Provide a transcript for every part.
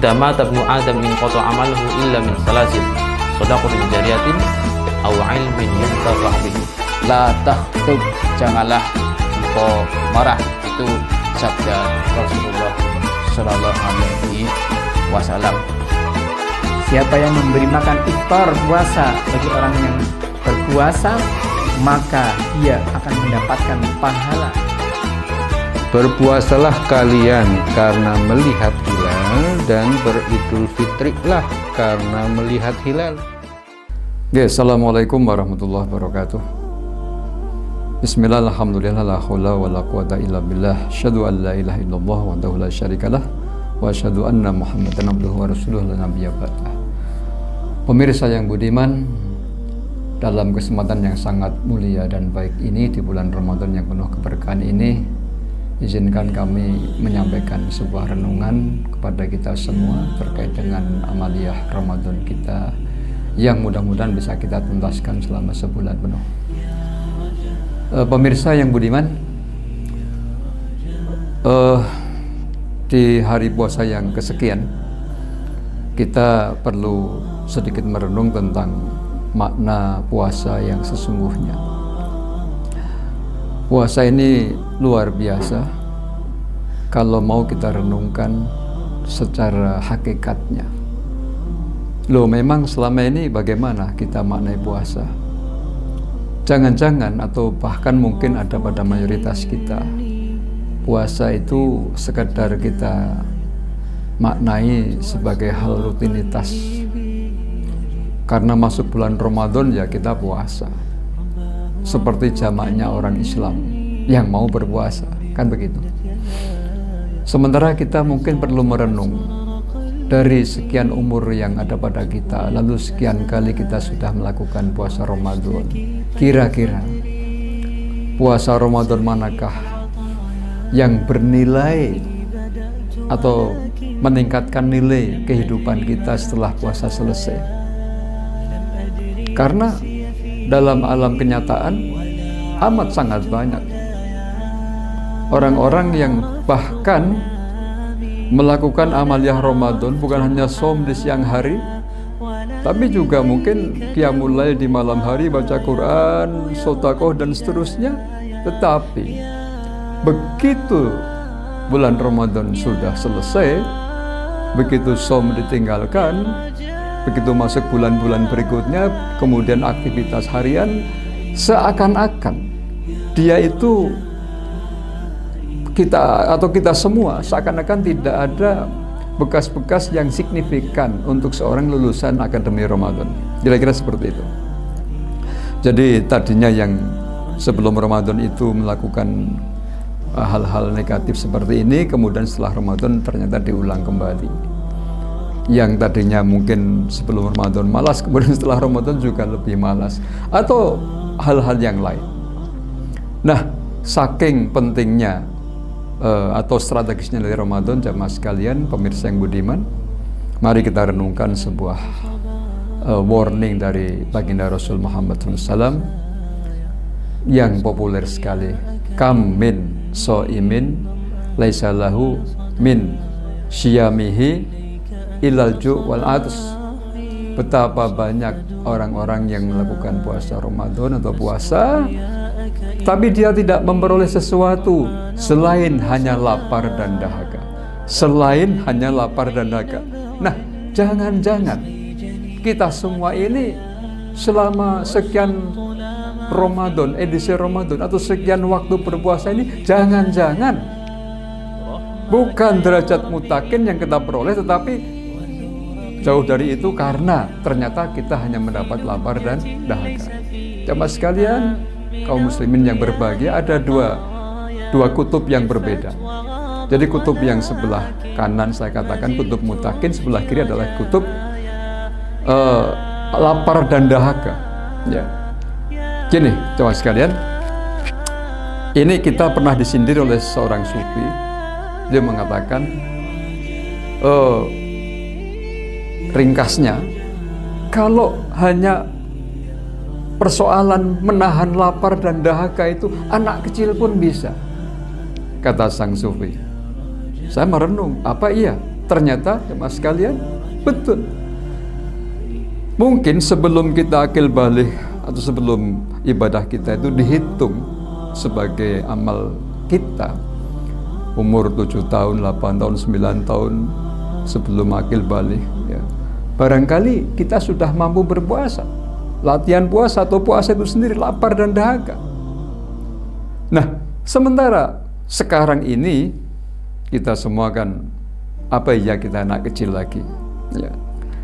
idza mata ibnu adam in qata amaluhu illa min salasin shadaqatin jariyatin aw ilmin yuntafa'u bihi. La takhtub, janganlah engkau marah. Itu sabda Rasulullah Shallallahu Alaihi Wasallam. Siapa yang memberi makan iftar puasa bagi orang yang berpuasa, maka dia akan mendapatkan pahala. Berpuasalah kalian karena melihat hilal, dan beridul fitrilah karena melihat hilal. Assalamualaikum warahmatullahi wabarakatuh. Bismillah, alhamdulillah, la hawla wa la quwata illa billah. Asyhadu an la ilaha illallah wahdahu la syarikalah, wa asyhadu anna Muhammadan abduhu wa rasuluhu la nabiyya ba'dah. Pemirsa yang budiman, dalam kesempatan yang sangat mulia dan baik ini, di bulan Ramadan yang penuh keberkahan ini, izinkan kami menyampaikan sebuah renungan kepada kita semua terkait dengan amaliyah Ramadan kita yang mudah-mudahan bisa kita tuntaskan selama sebulan penuh. Pemirsa yang budiman, di hari puasa yang kesekian, kita perlu sedikit merenung tentang makna puasa yang sesungguhnya. Puasa ini luar biasa kalau mau kita renungkan secara hakikatnya. Loh, memang selama ini bagaimana kita maknai puasa? Jangan-jangan atau bahkan mungkin ada pada mayoritas kita, puasa itu sekedar kita maknai sebagai hal rutinitas. Karena masuk bulan Ramadan ya kita puasa, seperti jamaknya orang Islam yang mau berpuasa, kan begitu. Sementara kita mungkin perlu merenung, dari sekian umur yang ada pada kita, lalu sekian kali kita sudah melakukan puasa Ramadan, kira-kira puasa Ramadan manakah yang bernilai atau meningkatkan nilai kehidupan kita setelah puasa selesai? Karena dalam alam kenyataan amat sangat banyak orang-orang yang bahkan melakukan amaliyah Ramadan bukan hanya shaum di siang hari, tapi juga mungkin qiyamul lail di malam hari, baca Quran, sedekah dan seterusnya. Tetapi begitu bulan Ramadan sudah selesai, begitu shaum ditinggalkan, begitu masuk bulan-bulan berikutnya, kemudian aktivitas harian, seakan-akan dia itu kita semua seakan-akan tidak ada bekas-bekas yang signifikan untuk seorang lulusan akademi Ramadan. Kira-kira seperti itu. Jadi tadinya yang sebelum Ramadan itu melakukan hal-hal negatif seperti ini, kemudian setelah Ramadan ternyata diulang kembali. Yang tadinya mungkin sebelum Ramadan malas, kemudian setelah Ramadan juga lebih malas, atau hal-hal yang lain. Nah, saking pentingnya atau strategisnya dari Ramadan, jamaah sekalian, pemirsa yang budiman, mari kita renungkan sebuah warning dari baginda Rasul Muhammad SAW yang populer sekali. Kam min so'imin laisa lahu min syiyamihi ilal ju' wal atus. Betapa banyak orang-orang yang melakukan puasa Ramadan atau puasa, tapi dia tidak memperoleh sesuatu selain hanya lapar dan dahaga. Selain hanya lapar dan dahaga. Nah, jangan-jangan kita semua ini selama sekian Ramadan, edisi Ramadan, atau sekian waktu berpuasa ini, jangan-jangan bukan derajat mutakin yang kita peroleh, tetapi jauh dari itu, karena ternyata kita hanya mendapat lapar dan dahaga. Jamaah sekalian, kaum muslimin yang berbahagia, ada dua kutub yang berbeda. Jadi kutub yang sebelah kanan saya katakan kutub mutakin, sebelah kiri adalah kutub lapar dan dahaga. Ya, gini jamaah sekalian, ini kita pernah disindir oleh seorang sufi. Dia mengatakan, ringkasnya, kalau hanya persoalan menahan lapar dan dahaga itu anak kecil pun bisa, kata sang sufi. Saya merenung, apa iya Ternyata jemaah sekalian, betul. Mungkin sebelum kita akil balik atau sebelum ibadah kita itu dihitung sebagai amal kita, umur 7 tahun, 8 tahun, 9 tahun sebelum akil balik, ya, barangkali kita sudah mampu berpuasa. Latihan puasa atau puasa itu sendiri lapar dan dahaga. Nah, sementara sekarang ini kita semua kan, apa ya, kita anak kecil lagi, ya.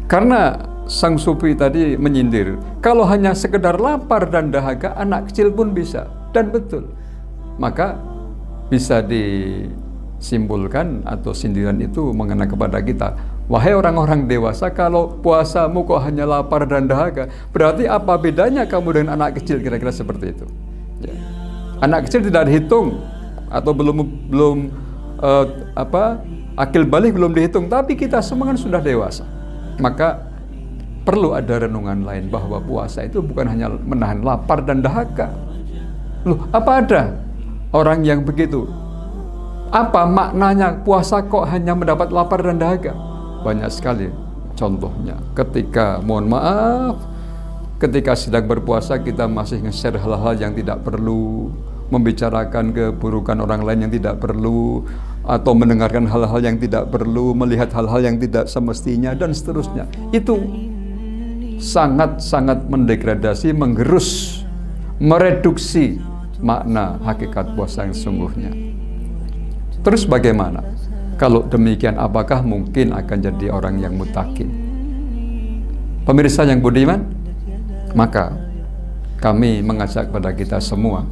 Karena sang sufi tadi menyindir, kalau hanya sekedar lapar dan dahaga, anak kecil pun bisa. Dan betul. Maka bisa disimpulkan atau sindiran itu mengena kepada kita, wahai orang-orang dewasa, kalau puasamu kok hanya lapar dan dahaga, berarti apa bedanya kamu dengan anak kecil? Kira-kira seperti itu, ya. Anak kecil tidak dihitung atau belum akil balik belum dihitung, tapi kita semua kan sudah dewasa. Maka perlu ada renungan lain bahwa puasa itu bukan hanya menahan lapar dan dahaga. Loh, apa ada orang yang begitu? Apa maknanya puasa kok hanya mendapat lapar dan dahaga? Banyak sekali contohnya. Ketika, mohon maaf, ketika sedang berpuasa kita masih nge-share hal-hal yang tidak perlu, membicarakan keburukan orang lain yang tidak perlu, atau mendengarkan hal-hal yang tidak perlu, melihat hal-hal yang tidak semestinya, dan seterusnya. Itu sangat-sangat mendegradasi, menggerus, mereduksi makna hakikat puasa yang sesungguhnya. Terus bagaimana? Kalau demikian, apakah mungkin akan jadi orang yang mutakin? Pemirsa yang budiman, maka kami mengajak kepada kita semua,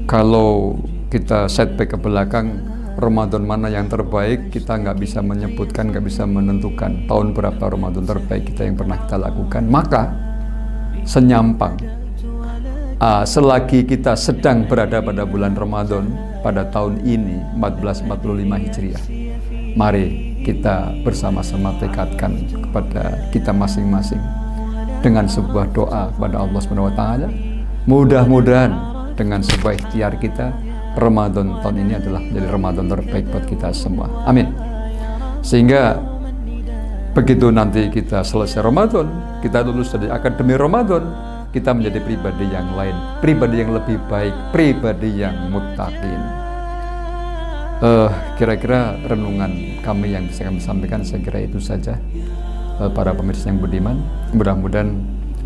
kalau kita setback ke belakang, Ramadan mana yang terbaik, kita nggak bisa menyebutkan, nggak bisa menentukan tahun berapa Ramadan terbaik kita yang pernah kita lakukan. Maka senyampang, selagi kita sedang berada pada bulan Ramadan pada tahun ini 1445 Hijriah, mari kita bersama-sama tekadkan kepada kita masing-masing dengan sebuah doa kepada Allah Subhanahu wa Ta'ala. Mudah-mudahan dengan sebuah ikhtiar kita, Ramadan tahun ini adalah menjadi Ramadan terbaik buat kita semua. Amin. Sehingga begitu nanti kita selesai Ramadan, kita lulus dari akademi Ramadan, kita menjadi pribadi yang lain, pribadi yang lebih baik, pribadi yang muttaqin. Kira-kira renungan kami yang bisa kami sampaikan, saya kira itu saja. Para pemirsa yang budiman, mudah-mudahan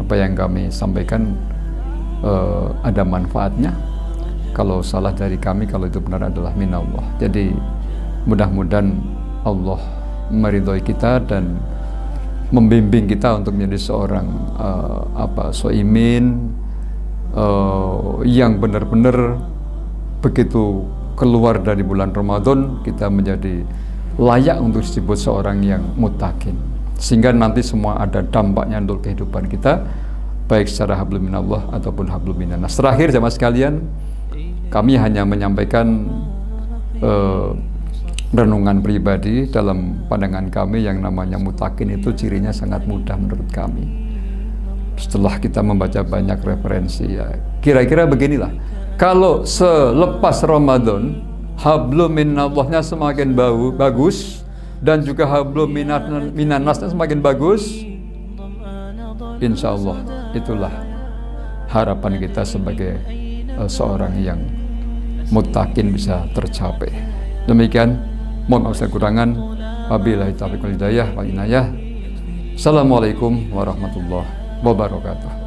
apa yang kami sampaikan ada manfaatnya. Kalau salah dari kami, kalau itu benar adalah minallah. Jadi mudah-mudahan Allah meridhoi kita dan membimbing kita untuk menjadi seorang soimin yang benar-benar begitu keluar dari bulan Ramadan kita menjadi layak untuk disebut seorang yang muttaqin, sehingga nanti semua ada dampaknya untuk kehidupan kita, baik secara hablum minallah ataupun hablum minannas. Terakhir jamaah sekalian, kami hanya menyampaikan renungan pribadi. Dalam pandangan kami yang namanya muttaqin itu cirinya sangat mudah menurut kami. Setelah kita membaca banyak referensi, ya kira-kira beginilah. Kalau selepas Ramadan hablum minallahnya semakin bagus dan juga hablum minannasnya semakin bagus, insya Allah itulah harapan kita sebagai seorang yang muttaqin bisa tercapai. Demikian, mohon maaf segala kekurangan. Wabillahi taufiq wal hidayah wal inayah. Assalamualaikum warahmatullahi wabarakatuh.